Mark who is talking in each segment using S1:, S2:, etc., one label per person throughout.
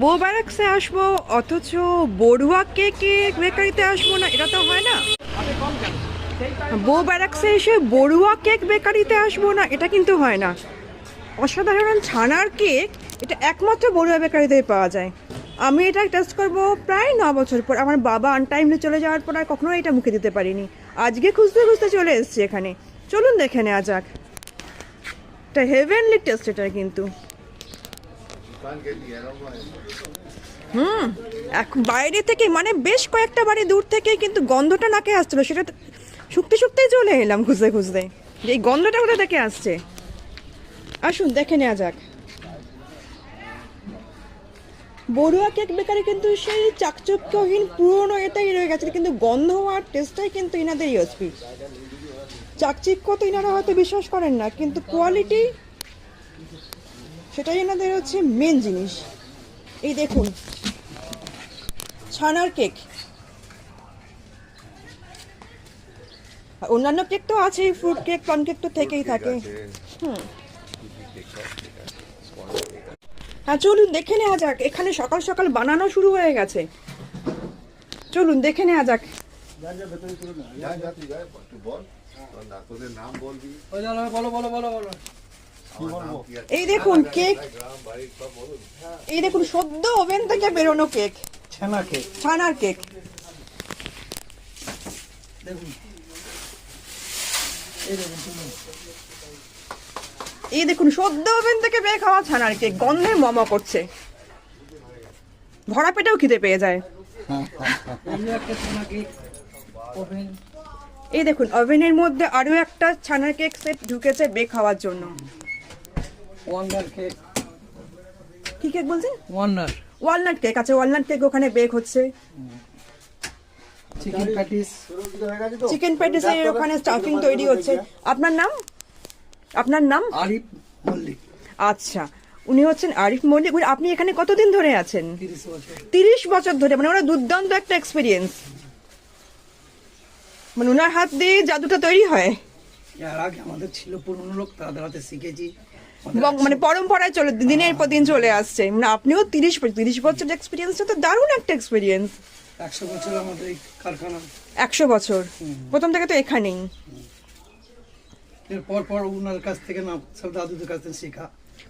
S1: বো ব্যারাক্সে আসবো অথচ বড়ুয়া কেকের বেকারিতে আসবো না, এটা তো হয় না। বো ব্যারাক্সে এসে বড়ুয়া কেক বেকারিতে আসবো না, এটা কিন্তু হয় না। অসাধারণ ছানার কেক, এটা একমাত্র বড়ুয়া বেকারিতেই পাওয়া যায়। আমি এটা টেস্ট করব প্রায় 9 বছর পর। আমার বাবা আনটাইমলি চলে যাওয়ার পর আর কখনো এটা মুখে দিতে পারিনি। আজকে খুঁজতে খুঁজতে চলে এসেছি এখানে। চলুন দেখে নেওয়া যাক। এটা হেভেনলি টেস্ট এটা কিন্তু। বাইরে থেকে মানে বেশ কয়েকটা বাড়ি দূর থেকে কিন্তু গন্ধটা নাকে আসছিল, সেটা শুকতে শুকতেই চলে এলাম খুঁজতে খুঁজতে যে এই গন্ধটা কোথা থেকে আসছে। আসুন দেখে নেওয়া যাক। বড়ুয়া কেক বেকারি কিন্তু সেই চাকচক্যহীন পুরনো এটাই রয়ে গেছে, কিন্তু গন্ধ আর টেস্টটাই কিন্তু ইনাদের ইউএসপি। চাকচিক্য তো ইনারা হয়তো বিশ্বাস করেন না, কিন্তু কোয়ালিটি সেটাই এনাদের হচ্ছে মেন জিনিস। এই দেখুন ছানার কেক, অন্যান্য কেক তো আছেই, ফ্রুট কেক, প্লাম কেক তো থেকেই থাকে। হ্যাঁ চলুন দেখে নেওয়া যাক। এখানে সকাল সকাল বানানো শুরু হয়ে গেছে, চলুন দেখে নেওয়া যাক। এই দেখুন কেক, এই দেখুন সদ্য ওভেন থেকে বেরোনো কেক, ছানার কেক। এই দেখুন সদ্য ওভেন থেকে বের খাওয়া ছানার কেক, গন্ধে মমা করছে, ভরা পেটেও খিদে পেয়ে যায়। এই দেখুন ওভেনের মধ্যে আরো একটা ছানার কেক সেট ঢুকেছে বেক খাওয়ার জন্য। কি কেক বলছেন? ওয়ালনাট কেক আছে, ওয়ালনাট কেক ওখানে বেক হচ্ছে। চিকেন প্যাটিস এর ওখানে স্টাফিং তৈরি হচ্ছে। আপনার নাম? আপনার নাম?
S2: আরিফ মল্লিক।
S1: আচ্ছা, উনি হচ্ছেন আরিফ মল্লিক। আপনি এখানে কতদিন ধরে আছেন? 30 বছর ধরে। মানে ওরা দুর্দান্ত একটা এক্সপিরিয়েন্স, মানে ওনার হাত দিয়ে জাদুটা তৈরি হয়।
S2: এর আগে আমাদের ছিল পুরনো লোক, তাদের হাতে শিখেছি,
S1: মানে পরম্পরায় চলে, দিনের পর দিন চলে আসছে। মানে আপনিও 30 বছর এক্সপিরিয়েন্সটা তো দারুণ একটা এক্সপিরিয়েন্স।
S2: 100 বছর আমাদের এই কারখানা।
S1: 100 বছর প্রথম থেকে তো এখানেই।
S2: এরপর পর ওনার কাছ থেকে না, সব দাদুদের কাছ থেকে শেখা,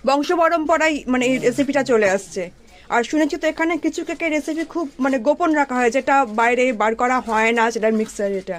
S1: বংশ পরম্পরায় মানে এই রেসিপিটা চলে আসছে। আর শুনেছি তো এখানে কিছু কেকের রেসিপি খুব মানে গোপন রাখা হয়, যেটা বাইরে বার করা হয় না, সেটা মিক্সার এটা।